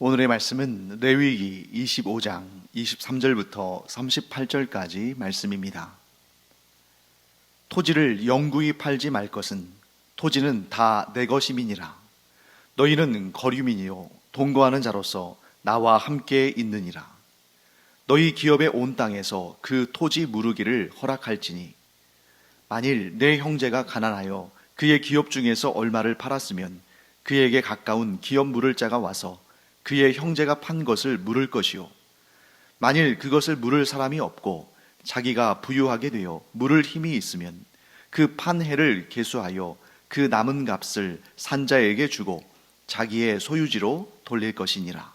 오늘의 말씀은 레위기 25장 23절부터 38절까지 말씀입니다. 토지를 영구히 팔지 말 것은 토지는 다 내 것임이니라. 너희는 거류민이요 동거하는 자로서 나와 함께 있느니라. 너희 기업의 온 땅에서 그 토지 무르기를 허락할지니 만일 내 형제가 가난하여 그의 기업 중에서 얼마를 팔았으면 그에게 가까운 기업 물을 자가 와서 그의 형제가 판 것을 물을 것이요, 만일 그것을 물을 사람이 없고 자기가 부유하게 되어 물을 힘이 있으면 그 판 해를 계수하여 그 남은 값을 산자에게 주고 자기의 소유지로 돌릴 것이니라.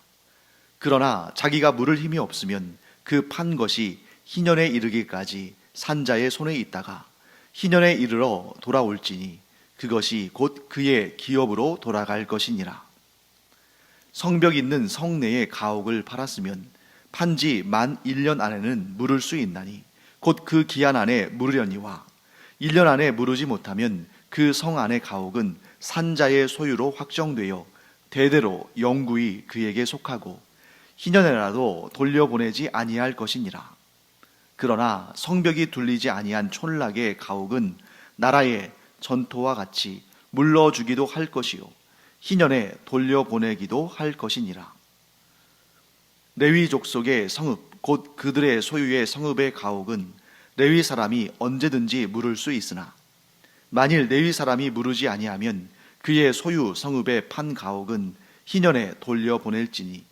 그러나 자기가 물을 힘이 없으면 그 판 것이 희년에 이르기까지 산자의 손에 있다가 희년에 이르러 돌아올지니 그것이 곧 그의 기업으로 돌아갈 것이니라. 성벽 있는 성내의 가옥을 팔았으면 판지 만 1년 안에는 물을 수 있나니 곧 그 기한 안에 물으려니와 1년 안에 물으지 못하면 그 성 안의 가옥은 산자의 소유로 확정되어 대대로 영구히 그에게 속하고 희년에라도 돌려보내지 아니할 것이니라. 그러나 성벽이 둘리지 아니한 촌락의 가옥은 나라의 전토와 같이 물러주기도 할 것이요 희년에 돌려보내기도 할 것이니라. 레위 족속의 성읍 곧 그들의 소유의 성읍의 가옥은 레위 사람이 언제든지 물을 수 있으나 만일 레위 사람이 물으지 아니하면 그의 소유 성읍의 판 가옥은 희년에 돌려보낼지니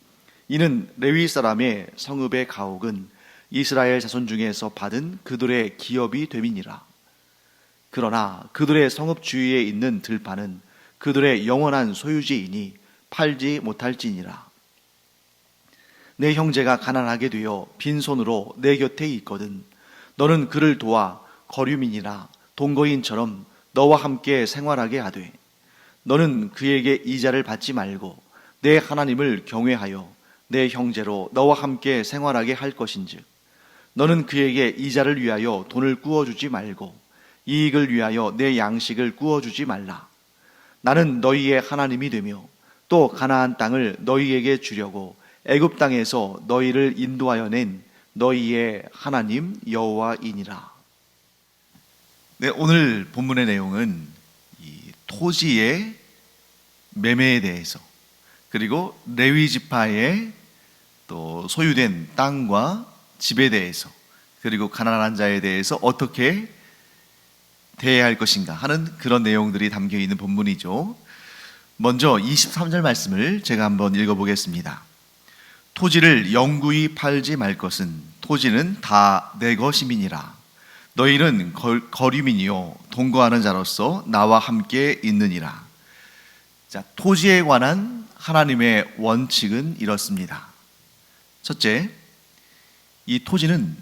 이는 레위 사람의 성읍의 가옥은 이스라엘 자손 중에서 받은 그들의 기업이 됨이니라. 그러나 그들의 성읍 주위에 있는 들판은 그들의 영원한 소유지이니 팔지 못할지니라. 내 형제가 가난하게 되어 빈손으로 내 곁에 있거든 너는 그를 도와 거류민이나 동거인처럼 너와 함께 생활하게 하되 너는 그에게 이자를 받지 말고 내 하나님을 경외하여 내 형제로 너와 함께 생활하게 할 것인즉 너는 그에게 이자를 위하여 돈을 구워주지 말고 이익을 위하여 내 양식을 구워주지 말라. 나는 너희의 하나님이 되며 또 가나안 땅을 너희에게 주려고 애굽 땅에서 너희를 인도하여 낸 너희의 하나님 여호와이니라. 네, 오늘 본문의 내용은 이 토지의 매매에 대해서 그리고 레위 지파의 또 소유된 땅과 집에 대해서 그리고 가난한 자에 대해서 어떻게 대해야 할 것인가 하는 그런 내용들이 담겨 있는 본문이죠. 먼저 23절 말씀을 제가 한번 읽어보겠습니다. 토지를 영구히 팔지 말 것은 토지는 다 내 것임이니라. 너희는 거류민이요 동거하는 자로서 나와 함께 있느니라. 자, 토지에 관한 하나님의 원칙은 이렇습니다. 첫째, 이 토지는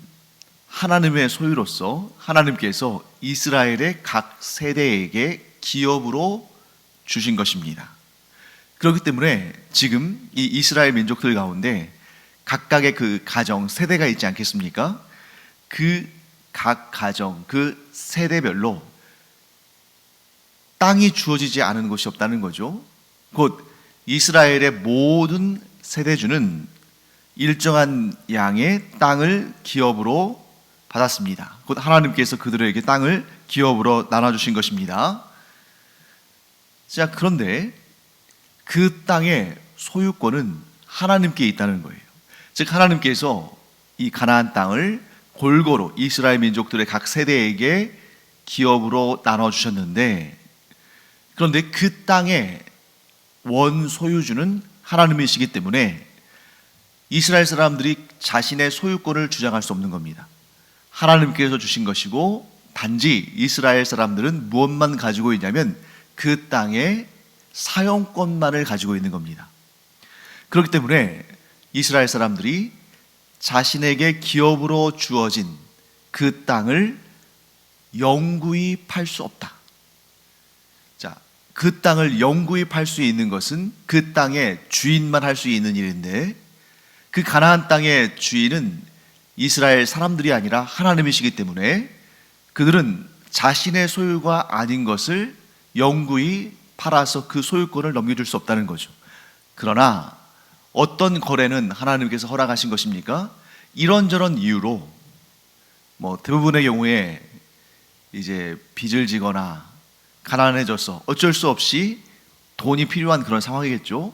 하나님의 소유로서 하나님께서 이스라엘의 각 세대에게 기업으로 주신 것입니다. 그렇기 때문에 지금 이 이스라엘 민족들 가운데 각각의 그 가정, 세대가 있지 않겠습니까? 그 각 가정, 그 세대별로 땅이 주어지지 않은 곳이 없다는 거죠. 곧 이스라엘의 모든 세대주는 일정한 양의 땅을 기업으로 받았습니다. 곧 하나님께서 그들에게 땅을 기업으로 나눠주신 것입니다. 자, 그런데 그 땅의 소유권은 하나님께 있다는 거예요. 즉 하나님께서 이 가나안 땅을 골고루 이스라엘 민족들의 각 세대에게 기업으로 나눠주셨는데, 그런데 그 땅의 원소유주는 하나님이시기 때문에 이스라엘 사람들이 자신의 소유권을 주장할 수 없는 겁니다. 하나님께서 주신 것이고 단지 이스라엘 사람들은 무엇만 가지고 있냐면 그 땅의 사용권만을 가지고 있는 겁니다. 그렇기 때문에 이스라엘 사람들이 자신에게 기업으로 주어진 그 땅을 영구히 팔 수 없다. 자, 그 땅을 영구히 팔 수 있는 것은 그 땅의 주인만 할 수 있는 일인데 그 가나안 땅의 주인은 이스라엘 사람들이 아니라 하나님이시기 때문에 그들은 자신의 소유가 아닌 것을 영구히 팔아서 그 소유권을 넘겨줄 수 없다는 거죠. 그러나 어떤 거래는 하나님께서 허락하신 것입니까? 이런저런 이유로 대부분의 경우에 이제 빚을 지거나 가난해져서 어쩔 수 없이 돈이 필요한 그런 상황이겠죠.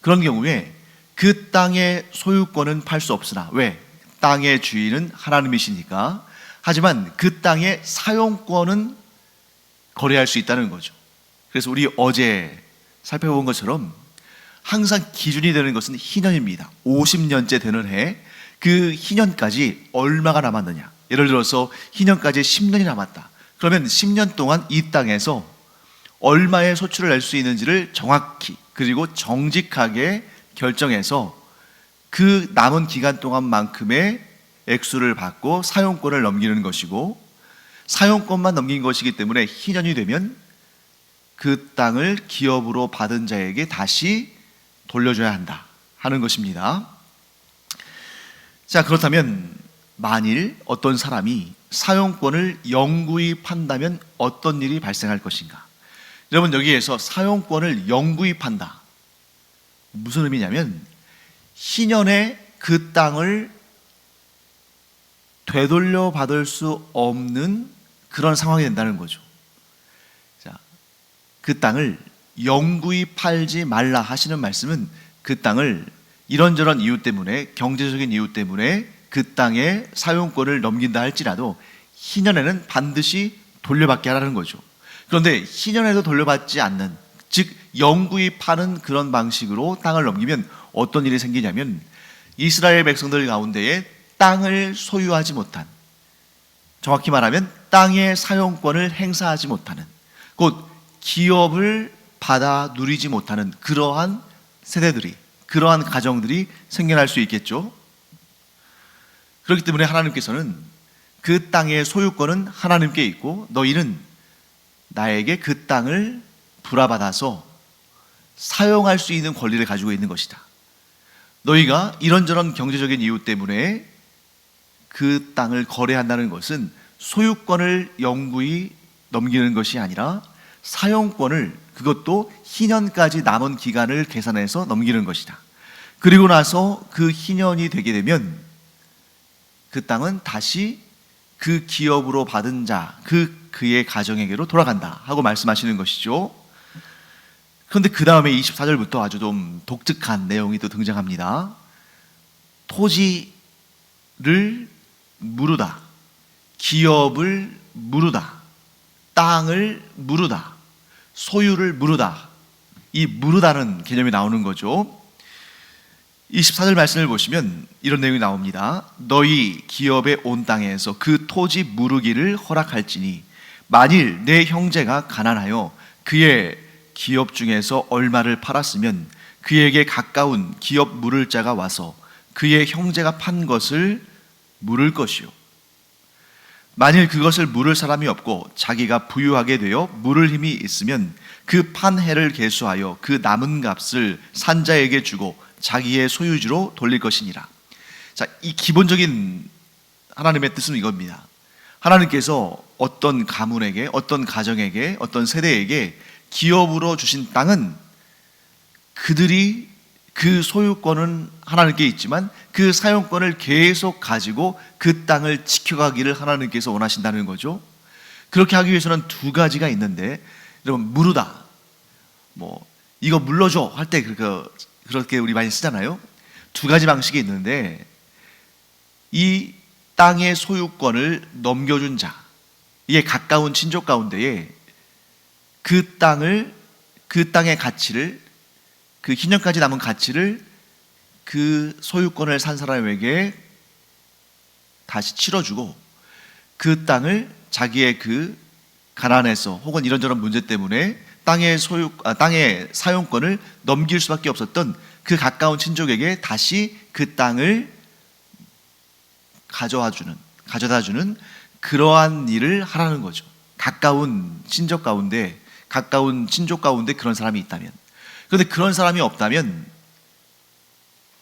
그런 경우에 그 땅의 소유권은 팔 수 없으나, 왜? 땅의 주인은 하나님이시니까. 하지만 그 땅의 사용권은 거래할 수 있다는 거죠. 그래서 우리 어제 살펴본 것처럼 항상 기준이 되는 것은 희년입니다. 50년째 되는 해, 그 희년까지 얼마가 남았느냐. 예를 들어서 희년까지 10년이 남았다. 그러면 10년 동안 이 땅에서 얼마의 소출을 낼 수 있는지를 정확히 그리고 정직하게 결정해서 그 남은 기간 동안만큼의 액수를 받고 사용권을 넘기는 것이고, 사용권만 넘긴 것이기 때문에 희년이 되면 그 땅을 기업으로 받은 자에게 다시 돌려줘야 한다 하는 것입니다. 자, 그렇다면 만일 어떤 사람이 사용권을 영구히 판다면 어떤 일이 발생할 것인가? 여러분, 여기에서 사용권을 영구히 판다, 무슨 의미냐면 희년에 그 땅을 되돌려 받을 수 없는 그런 상황이 된다는 거죠. 자, 그 땅을 영구히 팔지 말라 하시는 말씀은 그 땅을 이런저런 이유 때문에, 경제적인 이유 때문에 그 땅의 사용권을 넘긴다 할지라도 희년에는 반드시 돌려받게 하라는 거죠. 그런데 희년에도 돌려받지 않는, 즉 영구히 파는 그런 방식으로 땅을 넘기면 어떤 일이 생기냐면 이스라엘 백성들 가운데에 땅을 소유하지 못한, 정확히 말하면 땅의 사용권을 행사하지 못하는, 곧 기업을 받아 누리지 못하는 그러한 세대들이, 그러한 가정들이 생겨날 수 있겠죠. 그렇기 때문에 하나님께서는 그 땅의 소유권은 하나님께 있고 너희는 나에게 그 땅을 불화받아서 사용할 수 있는 권리를 가지고 있는 것이다. 너희가 이런저런 경제적인 이유 때문에 그 땅을 거래한다는 것은 소유권을 영구히 넘기는 것이 아니라 사용권을, 그것도 희년까지 남은 기간을 계산해서 넘기는 것이다. 그리고 나서 그 희년이 되게 되면 그 땅은 다시 그 기업으로 받은 자, 그의 가정에게로 돌아간다 하고 말씀하시는 것이죠. 그런데 그 다음에 24절부터 아주 좀 독특한 내용이 또 등장합니다. 토지를 무르다, 기업을 무르다, 땅을 무르다, 소유를 무르다, 이 무르다는 개념이 나오는 거죠. 24절 말씀을 보시면 이런 내용이 나옵니다. 너희 기업의 온 땅에서 그 토지 무르기를 허락할지니 만일 내 형제가 가난하여 그의 기업 중에서 얼마를 팔았으면 그에게 가까운 기업 물을 자가 와서 그의 형제가 판 것을 물을 것이요, 만일 그것을 물을 사람이 없고 자기가 부유하게 되어 물을 힘이 있으면 그 판 해를 계수하여 그 남은 값을 산자에게 주고 자기의 소유주로 돌릴 것이니라. 자, 이 기본적인 하나님의 뜻은 이겁니다. 하나님께서 어떤 가문에게, 어떤 가정에게, 어떤 세대에게 기업으로 주신 땅은 그들이 그 소유권은 하나님께 있지만 그 사용권을 계속 가지고 그 땅을 지켜가기를 하나님께서 원하신다는 거죠. 그렇게 하기 위해서는 두 가지가 있는데, 여러분, 무르다, 이거 물러줘 할 때 그렇게 우리 많이 쓰잖아요. 두 가지 방식이 있는데, 이 땅의 소유권을 넘겨준 자, 이게 가까운 친족 가운데에 그 땅의 가치를, 그 희년까지 남은 가치를 그 소유권을 산 사람에게 다시 치러주고 그 땅을 자기의 그 가난에서 혹은 이런저런 문제 때문에 땅의 사용권을 넘길 수밖에 없었던 그 가까운 친족에게 다시 그 땅을 가져다 주는 그러한 일을 하라는 거죠. 가까운 친족 가운데 그런 사람이 있다면. 그런데 그런 사람이 없다면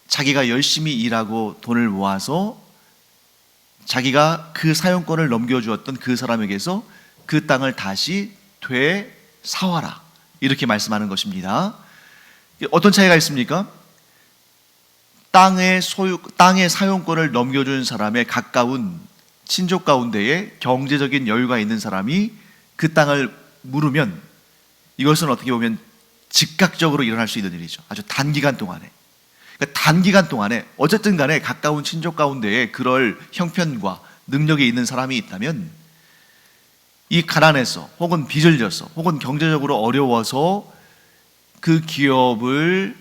자기가 열심히 일하고 돈을 모아서 자기가 그 사용권을 넘겨주었던 그 사람에게서 그 땅을 다시 되사와라, 이렇게 말씀하는 것입니다. 어떤 차이가 있습니까? 땅의 사용권을 넘겨준 사람의 가까운 친족 가운데에 경제적인 여유가 있는 사람이 그 땅을 물으면 이것은 어떻게 보면 즉각적으로 일어날 수 있는 일이죠. 아주 단기간 동안에. 그러니까 단기간 동안에 어쨌든 간에 가까운 친족 가운데에 그럴 형편과 능력이 있는 사람이 있다면 이 가난해서 혹은 빚을 져서 혹은 경제적으로 어려워서 그 기업의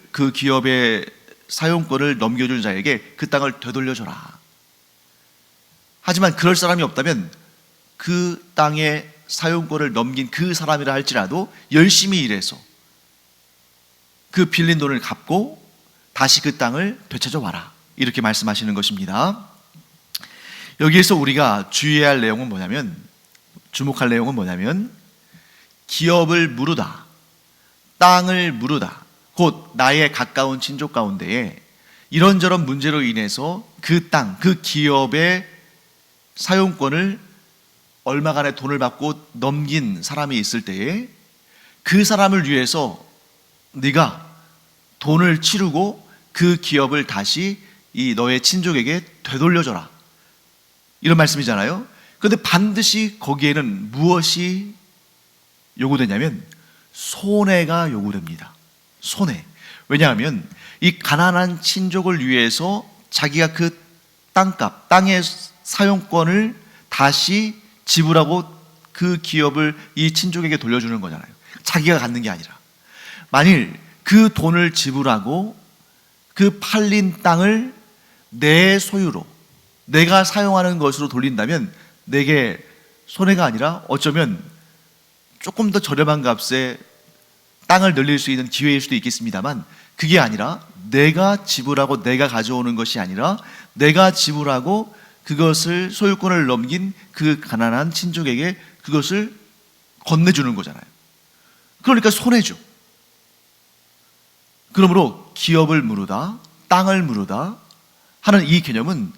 사용권을 넘겨준 자에게 그 땅을 되돌려줘라. 하지만 그럴 사람이 없다면 그 땅의 사용권을 넘긴 그 사람이라 할지라도 열심히 일해서 그 빌린 돈을 갚고 다시 그 땅을 되찾아 와라. 이렇게 말씀하시는 것입니다. 여기에서 우리가 주의해야 할 내용은 뭐냐면, 주목할 내용은 뭐냐면, 기업을 무르다, 땅을 무르다, 곧 나의 가까운 친족 가운데에 이런저런 문제로 인해서 그 땅, 그 기업의 사용권을 얼마간의 돈을 받고 넘긴 사람이 있을 때에 그 사람을 위해서 네가 돈을 치르고 그 기업을 다시 이 너의 친족에게 되돌려줘라. 이런 말씀이잖아요. 그런데 반드시 거기에는 무엇이 요구되냐면 손해가 요구됩니다. 손해. 왜냐하면 이 가난한 친족을 위해서 자기가 그 땅값, 땅의 사용권을 다시 지불하고 그 기업을 이 친족에게 돌려주는 거잖아요. 자기가 갖는 게 아니라. 만일 그 돈을 지불하고 그 팔린 땅을 내 소유로, 내가 사용하는 것으로 돌린다면 내게 손해가 아니라 어쩌면 조금 더 저렴한 값에 땅을 늘릴 수 있는 기회일 수도 있겠습니다만, 그게 아니라 내가 지불하고 내가 가져오는 것이 아니라 내가 지불하고 그것을 소유권을 넘긴 그 가난한 친족에게 그것을 건네주는 거잖아요. 그러니까 손해죠. 그러므로 기업을 무르다, 땅을 무르다 하는 이 개념은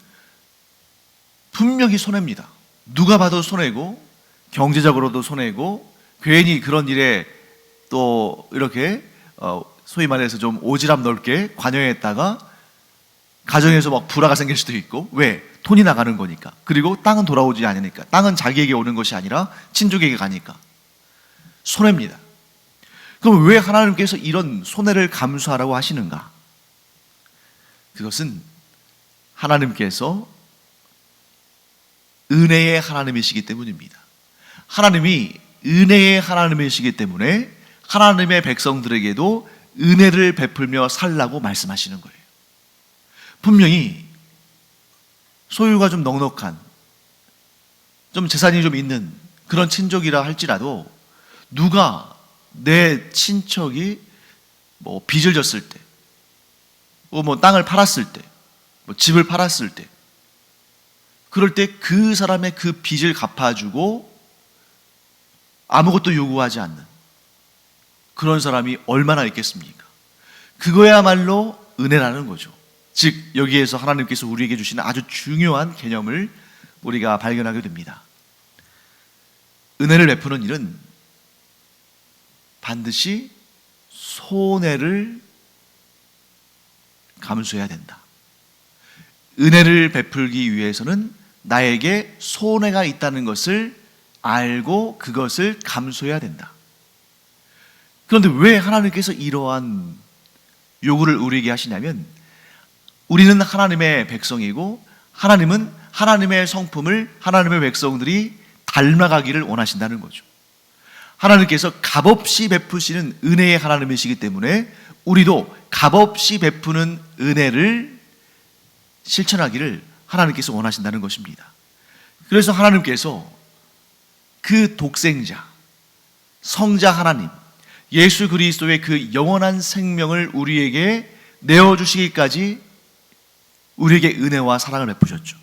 분명히 손해입니다. 누가 봐도 손해고 경제적으로도 손해고, 괜히 그런 일에 또 이렇게 소위 말해서 좀 오지랖 넓게 관여했다가 가정에서 막 불화가 생길 수도 있고. 왜? 돈이 나가는 거니까. 그리고 땅은 돌아오지 않으니까. 땅은 자기에게 오는 것이 아니라 친족에게 가니까. 손해입니다. 그럼 왜 하나님께서 이런 손해를 감수하라고 하시는가? 그것은 하나님께서 은혜의 하나님이시기 때문입니다. 하나님이 은혜의 하나님이시기 때문에 하나님의 백성들에게도 은혜를 베풀며 살라고 말씀하시는 거예요. 분명히 소유가 좀 넉넉한, 좀 재산이 좀 있는 그런 친족이라 할지라도 누가 내 친척이 뭐 빚을 졌을 때, 뭐 땅을 팔았을 때, 뭐 집을 팔았을 때, 그럴 때 그 사람의 그 빚을 갚아주고 아무것도 요구하지 않는 그런 사람이 얼마나 있겠습니까? 그거야말로 은혜라는 거죠. 즉 여기에서 하나님께서 우리에게 주시는 아주 중요한 개념을 우리가 발견하게 됩니다. 은혜를 베푸는 일은 반드시 손해를 감수해야 된다. 은혜를 베풀기 위해서는 나에게 손해가 있다는 것을 알고 그것을 감수해야 된다. 그런데 왜 하나님께서 이러한 요구를 우리에게 하시냐면, 우리는 하나님의 백성이고 하나님은 하나님의 성품을 하나님의 백성들이 닮아가기를 원하신다는 거죠. 하나님께서 값없이 베푸시는 은혜의 하나님이시기 때문에 우리도 값없이 베푸는 은혜를 실천하기를 하나님께서 원하신다는 것입니다. 그래서 하나님께서 그 독생자, 성자 하나님, 예수 그리스도의 그 영원한 생명을 우리에게 내어주시기까지 우리에게 은혜와 사랑을 베푸셨죠.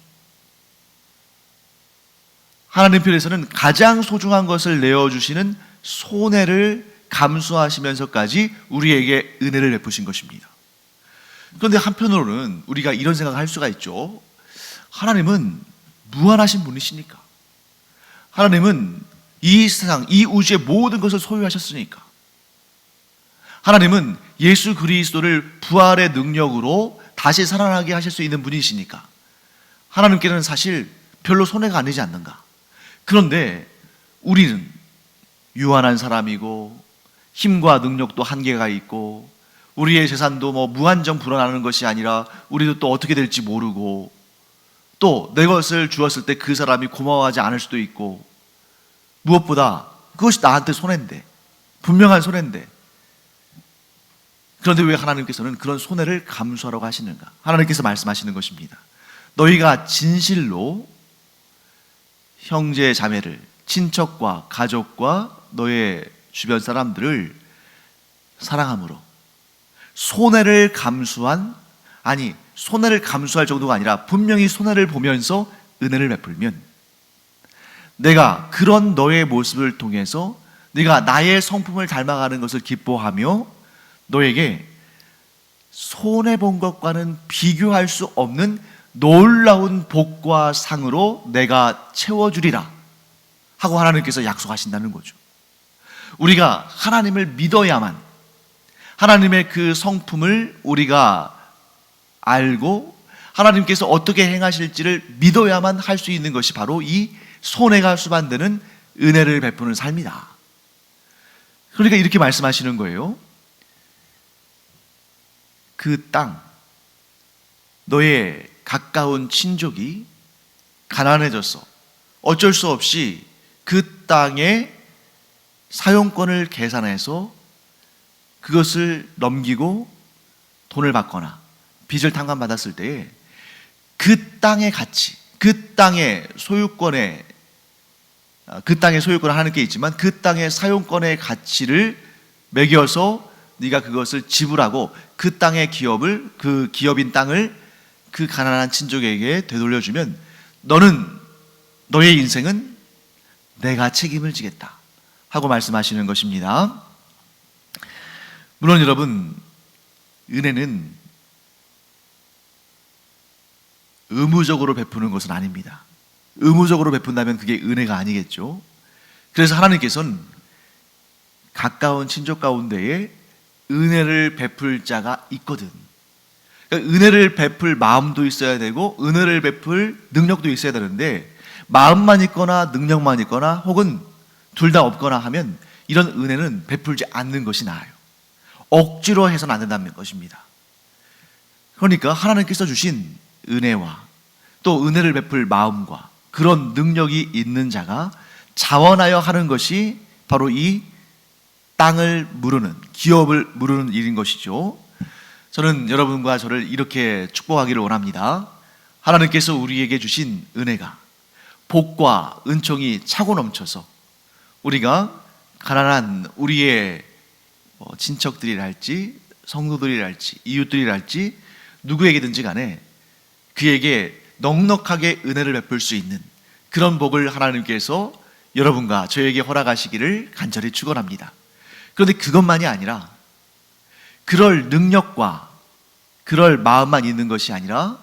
하나님 편에서는 가장 소중한 것을 내어주시는 손해를 감수하시면서까지 우리에게 은혜를 베푸신 것입니다. 그런데 한편으로는 우리가 이런 생각을 할 수가 있죠. 하나님은 무한하신 분이시니까, 하나님은 이 세상, 이 우주의 모든 것을 소유하셨으니까, 하나님은 예수 그리스도를 부활의 능력으로 다시 살아나게 하실 수 있는 분이시니까 하나님께는 사실 별로 손해가 안 되지 않는가. 그런데 우리는 유한한 사람이고 힘과 능력도 한계가 있고 우리의 재산도 무한정 불어나는 것이 아니라 우리도 또 어떻게 될지 모르고 또 내 것을 주었을 때 그 사람이 고마워하지 않을 수도 있고 무엇보다 그것이 나한테 손해인데, 분명한 손해인데, 그런데 왜 하나님께서는 그런 손해를 감수하라고 하시는가? 하나님께서 말씀하시는 것입니다. 너희가 진실로 형제 자매를, 친척과 가족과 너의 주변 사람들을 사랑함으로 손해를 감수한, 아니 손해를 감수할 정도가 아니라 분명히 손해를 보면서 은혜를 베풀면 내가 그런 너의 모습을 통해서 네가 나의 성품을 닮아가는 것을 기뻐하며 너에게 손해본 것과는 비교할 수 없는 놀라운 복과 상으로 내가 채워주리라 하고 하나님께서 약속하신다는 거죠. 우리가 하나님을 믿어야만, 하나님의 그 성품을 우리가 알고 하나님께서 어떻게 행하실지를 믿어야만 할 수 있는 것이 바로 이 손해가 수반되는 은혜를 베푸는 삶이다. 그러니까 이렇게 말씀하시는 거예요. 그 땅, 너의 가까운 친족이 가난해졌어. 어쩔 수 없이 그 땅의 사용권을 계산해서 그것을 넘기고 돈을 받거나 빚을 탕감받았을 때에 그 땅의 가치, 그 땅의 소유권에, 그 땅의 소유권은 하나님께 있지만 그 땅의 사용권의 가치를 매겨서 네가 그것을 지불하고 그 땅의 기업을, 그 기업인 땅을 그 가난한 친족에게 되돌려주면 너의 인생은 내가 책임을 지겠다 하고 말씀하시는 것입니다. 물론 여러분, 은혜는 의무적으로 베푸는 것은 아닙니다. 의무적으로 베푼다면 그게 은혜가 아니겠죠. 그래서 하나님께서는 가까운 친족 가운데에 은혜를 베풀 자가 있거든. 그러니까 은혜를 베풀 마음도 있어야 되고 은혜를 베풀 능력도 있어야 되는데 마음만 있거나 능력만 있거나 혹은 둘 다 없거나 하면 이런 은혜는 베풀지 않는 것이 나아요. 억지로 해서는 안 된다는 것입니다. 그러니까 하나님께서 주신 은혜와 또 은혜를 베풀 마음과 그런 능력이 있는 자가 자원하여 하는 것이 바로 이 땅을 무르는, 기업을 무르는 일인 것이죠. 저는 여러분과 저를 이렇게 축복하기를 원합니다. 하나님께서 우리에게 주신 은혜가 복과 은총이 차고 넘쳐서 우리가 가난한 우리의 친척들이랄지 성도들이랄지 이웃들이랄지 누구에게든지 간에 그에게 넉넉하게 은혜를 베풀 수 있는 그런 복을 하나님께서 여러분과 저에게 허락하시기를 간절히 축원합니다. 그런데 그것만이 아니라 그럴 능력과 그럴 마음만 있는 것이 아니라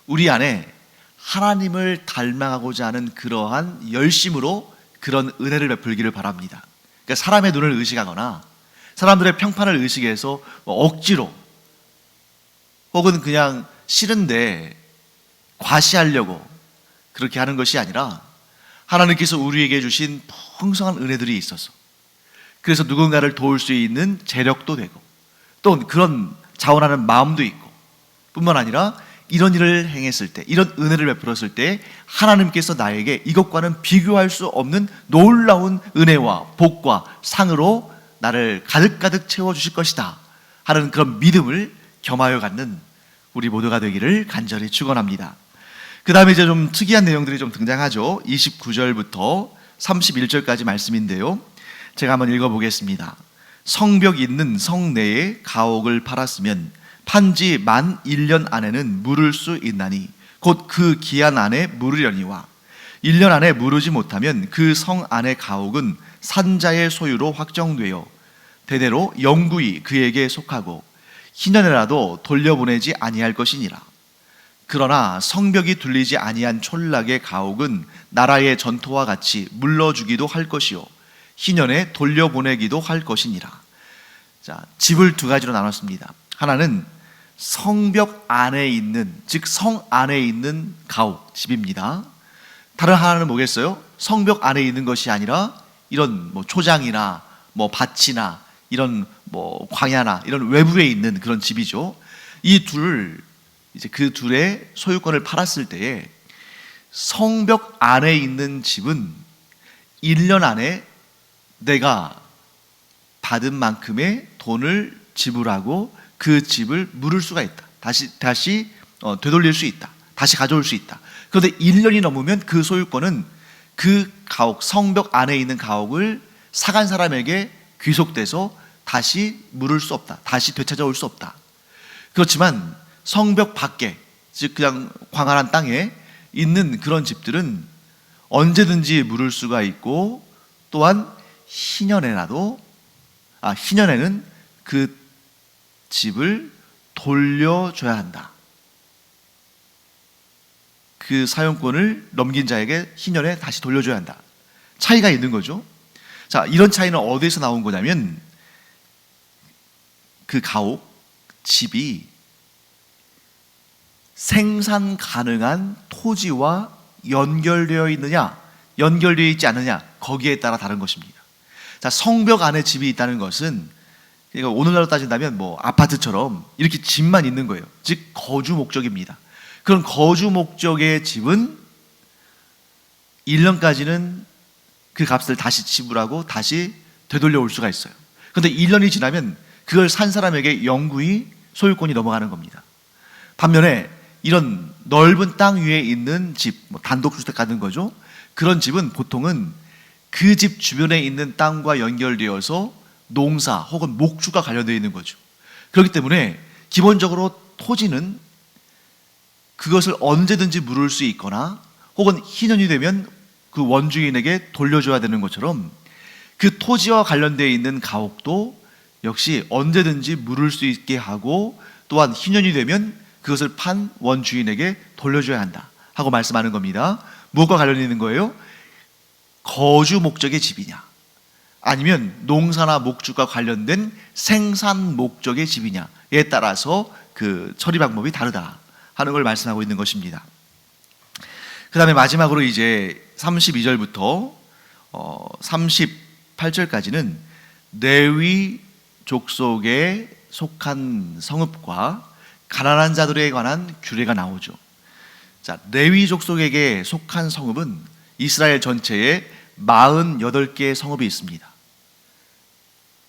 우리 안에 하나님을 닮아가고자 하는 그러한 열심으로 그런 은혜를 베풀기를 바랍니다. 그러니까 사람의 눈을 의식하거나 사람들의 평판을 의식해서 억지로 혹은 그냥 싫은데 과시하려고 그렇게 하는 것이 아니라 하나님께서 우리에게 주신 풍성한 은혜들이 있어서 그래서 누군가를 도울 수 있는 재력도 되고 또 그런 자원하는 마음도 있고 뿐만 아니라 이런 일을 행했을 때, 이런 은혜를 베풀었을 때 하나님께서 나에게 이것과는 비교할 수 없는 놀라운 은혜와 복과 상으로 나를 가득가득 채워주실 것이다 하는 그런 믿음을 겸하여 갖는 우리 모두가 되기를 간절히 축원합니다. 그 다음에 이제 좀 특이한 내용들이 좀 등장하죠. 29절부터 31절까지 말씀인데요, 제가 한번 읽어보겠습니다. 성벽 있는 성 내에 가옥을 팔았으면 판지 만 1년 안에는 물을 수 있나니 곧 그 기한 안에 물으려니와 1년 안에 물으지 못하면 그 성 안의 가옥은 산자의 소유로 확정되어 대대로 영구히 그에게 속하고 희년에라도 돌려보내지 아니할 것이니라. 그러나 성벽이 둘리지 아니한 촌락의 가옥은 나라의 전토와 같이 물러주기도 할 것이요 희년에 돌려보내기도 할 것이니라. 자, 집을 두 가지로 나눴습니다. 하나는 성벽 안에 있는, 즉 성 안에 있는 가옥, 집입니다. 다른 하나는 뭐겠어요? 성벽 안에 있는 것이 아니라 이런 뭐 초장이나 뭐 밭이나 이런 뭐 광야나 이런 외부에 있는 그런 집이죠. 이 둘을 이제 그 둘의 소유권을 팔았을 때에 성벽 안에 있는 집은 1년 안에 내가 받은 만큼의 돈을 지불하고 그 집을 물을 수가 있다. 다시 되돌릴 수 있다. 다시 가져올 수 있다. 그런데 1년이 넘으면 그 소유권은 그 가옥, 성벽 안에 있는 가옥을 사간 사람에게 귀속돼서 다시 물을 수 없다. 다시 되찾아올 수 없다. 그렇지만 성벽 밖에, 즉 그냥 광활한 땅에 있는 그런 집들은 언제든지 물을 수가 있고, 또한 희년에는 그 집을 돌려줘야 한다. 그 사용권을 넘긴 자에게 희년에 다시 돌려줘야 한다. 차이가 있는 거죠. 자, 이런 차이는 어디에서 나온 거냐면 그 가옥, 집이 생산 가능한 토지와 연결되어 있느냐, 연결되어 있지 않느냐, 거기에 따라 다른 것입니다. 자, 성벽 안에 집이 있다는 것은 그러니까 오늘날로 따진다면 뭐 아파트처럼 이렇게 집만 있는 거예요. 즉 거주 목적입니다. 그런 거주 목적의 집은 1년까지는 그 값을 다시 지불하고 다시 되돌려 올 수가 있어요. 그런데 1년이 지나면 그걸 산 사람에게 영구히 소유권이 넘어가는 겁니다. 반면에 이런 넓은 땅 위에 있는 집, 뭐 단독주택 같은 거죠. 그런 집은 보통은 그 집 주변에 있는 땅과 연결되어서 농사 혹은 목주가 관련되어 있는 거죠. 그렇기 때문에 기본적으로 토지는 그것을 언제든지 물을 수 있거나 혹은 희년이 되면 그 원주인에게 돌려줘야 되는 것처럼 그 토지와 관련되어 있는 가옥도 역시 언제든지 물을 수 있게 하고 또한 희년이 되면 그것을 판 원주인에게 돌려줘야 한다 하고 말씀하는 겁니다. 무엇과 관련이 있는 거예요? 거주 목적의 집이냐, 아니면 농사나 목주가 관련된 생산 목적의 집이냐에 따라서 그 처리 방법이 다르다 하는 걸 말씀하고 있는 것입니다. 그 다음에 마지막으로 이제 32절부터 38절까지는 레위 족속에 속한 성읍과 가난한 자들에 관한 규례가 나오죠. 자, 레위 족속에게 속한 성읍은 이스라엘 전체에 48개의 성읍이 있습니다.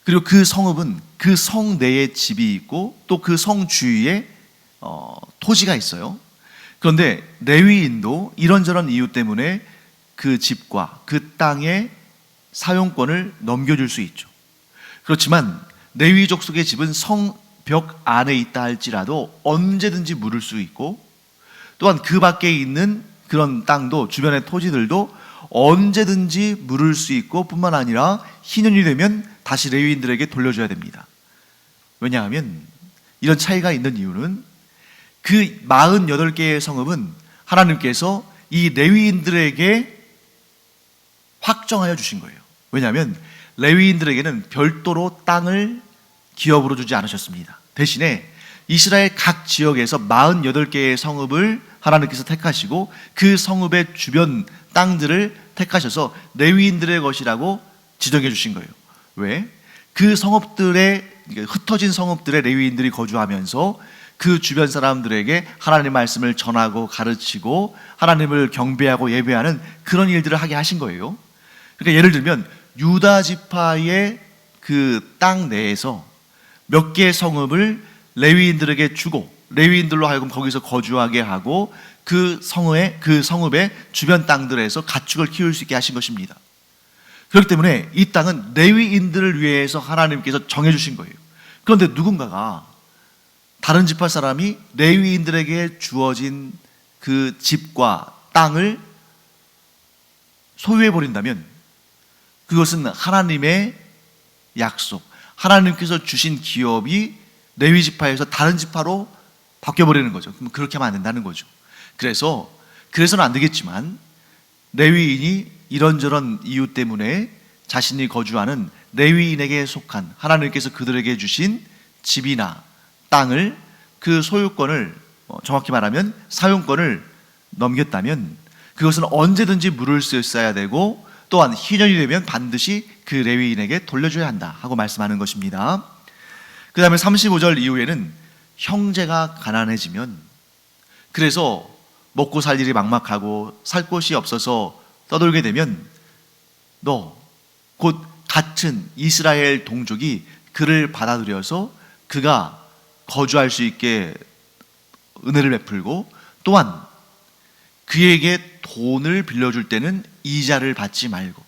그리고 그 성읍은 그 성 내에 집이 있고 또 그 성 주위에 토지가 있어요. 그런데 레위인도 이런저런 이유 때문에 그 집과 그 땅의 사용권을 넘겨줄 수 있죠. 그렇지만 레위 족속의 집은 성벽 안에 있다 할지라도 언제든지 물을 수 있고, 또한 그 밖에 있는 그런 땅도, 주변의 토지들도 언제든지 물을 수 있고 뿐만 아니라 희년이 되면 다시 레위인들에게 돌려줘야 됩니다. 왜냐하면 이런 차이가 있는 이유는 그 48개의 성읍은 하나님께서 이 레위인들에게 확정하여 주신 거예요. 왜냐하면 레위인들에게는 별도로 땅을 기업으로 주지 않으셨습니다. 대신에 이스라엘 각 지역에서 48개의 성읍을 하나님께서 택하시고 그 성읍의 주변 땅들을 택하셔서 레위인들의 것이라고 지정해 주신 거예요. 왜? 그 성읍들의, 흩어진 성읍들의 레위인들이 거주하면서 그 주변 사람들에게 하나님의 말씀을 전하고 가르치고 하나님을 경배하고 예배하는 그런 일들을 하게 하신 거예요. 그러니까 예를 들면 유다 지파의 그 땅 내에서 몇 개의 성읍을 레위인들에게 주고 레위인들로 하여금 거기서 거주하게 하고 그 성읍의 주변 땅들에서 가축을 키울 수 있게 하신 것입니다. 그렇기 때문에 이 땅은 레위인들을 위해서 하나님께서 정해주신 거예요. 그런데 누군가가, 다른 지파 사람이 레위인들에게 주어진 그 집과 땅을 소유해버린다면 그것은 하나님의 약속, 하나님께서 주신 기업이 레위 지파에서 다른 지파로 바뀌어버리는 거죠. 그럼 그렇게 하면 안 된다는 거죠. 그래서는 안 되겠지만 레위인이 이런저런 이유 때문에 자신이 거주하는 레위인에게 속한 하나님께서 그들에게 주신 집이나 땅을 그 소유권을, 정확히 말하면 사용권을 넘겼다면 그것은 언제든지 물을 수 있어야 되고, 또한 희년이 되면 반드시 그 레위인에게 돌려줘야 한다 하고 말씀하는 것입니다. 그 다음에 35절 이후에는 형제가 가난해지면, 그래서 먹고 살 일이 막막하고 살 곳이 없어서 떠돌게 되면 너 곧 같은 이스라엘 동족이 그를 받아들여서 그가 거주할 수 있게 은혜를 베풀고, 또한 그에게 돈을 빌려줄 때는 이자를 받지 말고,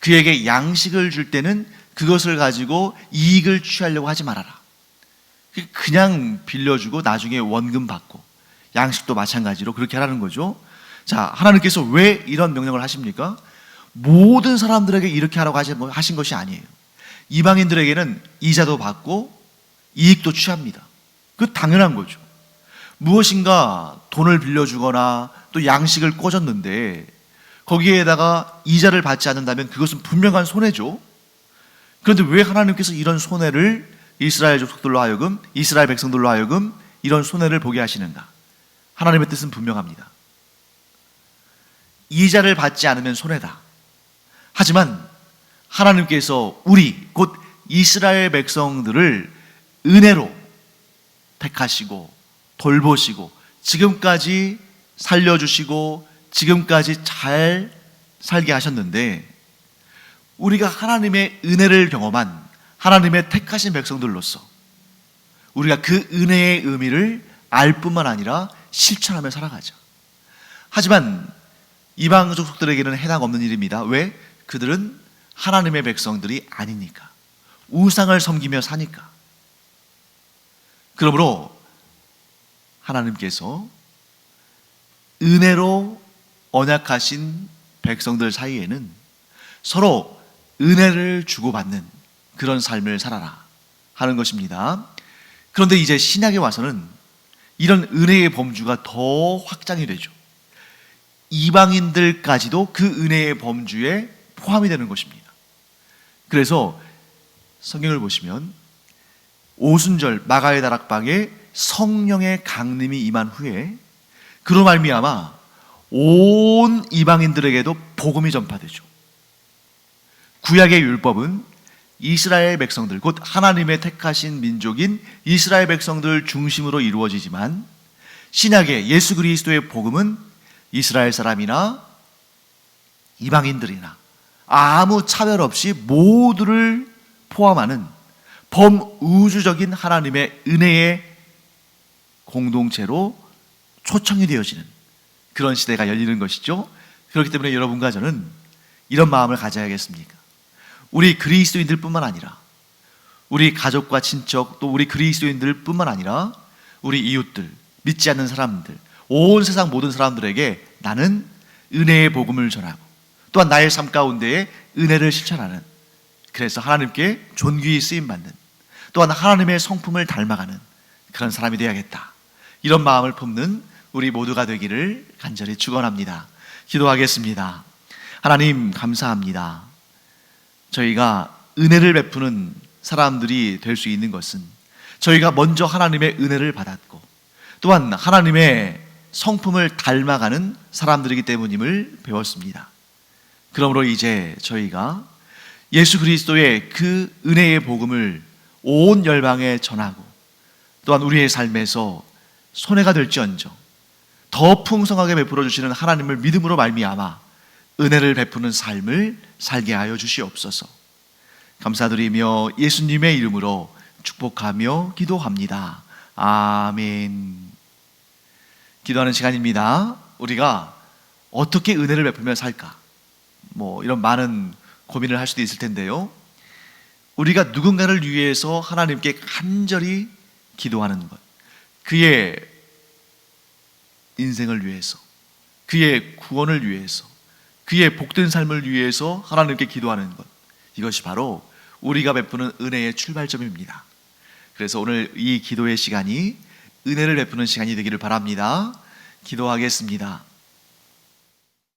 그에게 양식을 줄 때는 그것을 가지고 이익을 취하려고 하지 말아라. 그냥 빌려주고 나중에 원금 받고, 양식도 마찬가지로 그렇게 하라는 거죠. 자, 하나님께서 왜 이런 명령을 하십니까? 모든 사람들에게 이렇게 하라고 하신 것이 아니에요. 이방인들에게는 이자도 받고 이익도 취합니다. 그 당연한 거죠. 무엇인가 돈을 빌려주거나 또 양식을 꿔줬는데 거기에다가 이자를 받지 않는다면 그것은 분명한 손해죠. 그런데 왜 하나님께서 이런 손해를 이스라엘 족속들로 하여금, 이스라엘 백성들로 하여금 이런 손해를 보게 하시는가? 하나님의 뜻은 분명합니다. 이자를 받지 않으면 손해다. 하지만 하나님께서 우리 곧 이스라엘 백성들을 은혜로 택하시고 돌보시고 지금까지 살려주시고 지금까지 잘 살게 하셨는데, 우리가 하나님의 은혜를 경험한 하나님의 택하신 백성들로서 우리가 그 은혜의 의미를 알 뿐만 아니라 실천하며 살아가자. 하지만 이방 족속들에게는 해당 없는 일입니다. 왜? 그들은 하나님의 백성들이 아니니까, 우상을 섬기며 사니까. 그러므로 하나님께서 은혜로 언약하신 백성들 사이에는 서로 은혜를 주고받는 그런 삶을 살아라 하는 것입니다. 그런데 이제 신약에 와서는 이런 은혜의 범주가 더 확장이 되죠. 이방인들까지도 그 은혜의 범주에 포함이 되는 것입니다. 그래서 성경을 보시면 오순절 마가의 다락방에 성령의 강림이 임한 후에 그로 말미암아 온 이방인들에게도 복음이 전파되죠. 구약의 율법은 이스라엘 백성들, 곧 하나님의 택하신 민족인 이스라엘 백성들 중심으로 이루어지지만, 신약의 예수 그리스도의 복음은 이스라엘 사람이나 이방인들이나 아무 차별 없이 모두를 포함하는 범우주적인 하나님의 은혜의 공동체로 초청이 되어지는 그런 시대가 열리는 것이죠. 그렇기 때문에 여러분과 저는 이런 마음을 가져야겠습니까? 우리 그리스도인들 뿐만 아니라 우리 가족과 친척, 또 우리 그리스도인들 뿐만 아니라 우리 이웃들, 믿지 않는 사람들, 온 세상 모든 사람들에게 나는 은혜의 복음을 전하고, 또한 나의 삶 가운데에 은혜를 실천하는, 그래서 하나님께 존귀히 쓰임받는, 또한 하나님의 성품을 닮아가는 그런 사람이 되어야겠다, 이런 마음을 품는 우리 모두가 되기를 간절히 축원합니다. 기도하겠습니다. 하나님 감사합니다. 저희가 은혜를 베푸는 사람들이 될 수 있는 것은 저희가 먼저 하나님의 은혜를 받았고, 또한 하나님의 성품을 닮아가는 사람들이기 때문임을 배웠습니다. 그러므로 이제 저희가 예수 그리스도의 그 은혜의 복음을 온 열방에 전하고, 또한 우리의 삶에서 손해가 될지언정 더 풍성하게 베풀어 주시는 하나님을 믿음으로 말미암아 은혜를 베푸는 삶을 살게 하여 주시옵소서. 감사드리며 예수님의 이름으로 축복하며 기도합니다. 아멘. 기도하는 시간입니다. 우리가 어떻게 은혜를 베풀며 살까? 이런 많은 고민을 할 수도 있을 텐데요. 우리가 누군가를 위해서 하나님께 간절히 기도하는 것, 그의 인생을 위해서, 그의 구원을 위해서, 그의 복된 삶을 위해서 하나님께 기도하는 것, 이것이 바로 우리가 베푸는 은혜의 출발점입니다. 그래서 오늘 이 기도의 시간이 은혜를 베푸는 시간이 되기를 바랍니다. 기도하겠습니다.